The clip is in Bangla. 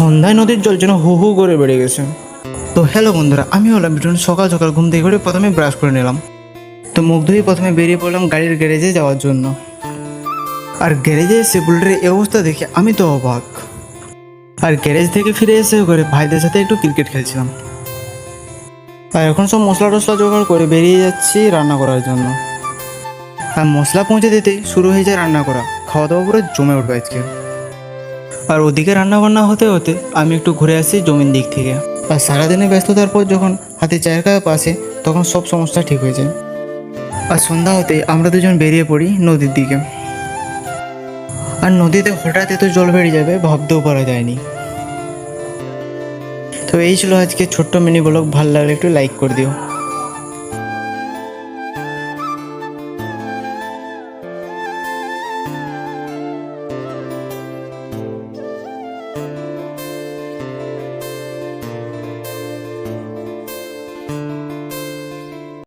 সন্ধ্যায় নদীর জল যেন হু হু করে বেড়ে গেছে। তো হ্যালো বন্ধুরা, আমি হলাম বিটুন। সকাল সকাল ঘুম থেকে উঠে প্রথমে ব্রাশ করে নিলাম। তো মুখ ধুয়ে প্রথমে বেরিয়ে পড়লাম গাড়ির গ্যারেজে যাওয়ার জন্য। আর গ্যারেজে এসে বুলেটের এই অবস্থা দেখে আমি তো অবাক। আর গ্যারেজ থেকে ফিরে এসে করে ভাইদের সাথে একটু ক্রিকেট খেলছিলাম। আর এখন সব মশলা টশলা জোগাড় করে বেরিয়ে যাচ্ছি রান্না করার জন্য। আর মশলা পৌঁছে দিতেই শুরু হয়ে যায় রান্না করা। খাওয়া দাওয়া পুরো জমে উঠবে আজকে। আর ওদিকে রান্না বান্না হতে হতে আমি একটু ঘুরে আসি জমির দিক থেকে। আর সারাদিনের ব্যস্ততার পর যখন হাতে চায়ের কাপ আসে তখন সব সমস্যা ঠিক হয়ে যায়। আর সন্ধ্যা হতে আমরা দুজন বেরিয়ে পড়ি নদীর দিকে। আর নদীতে হঠাৎ এত জল বেড়ে যাবে ভাবতেও পারা যায়নি। তো এই ছিল আজকে ছোট্ট মিনি ব্লগ। ভালো লাগলে একটু লাইক করে দিও।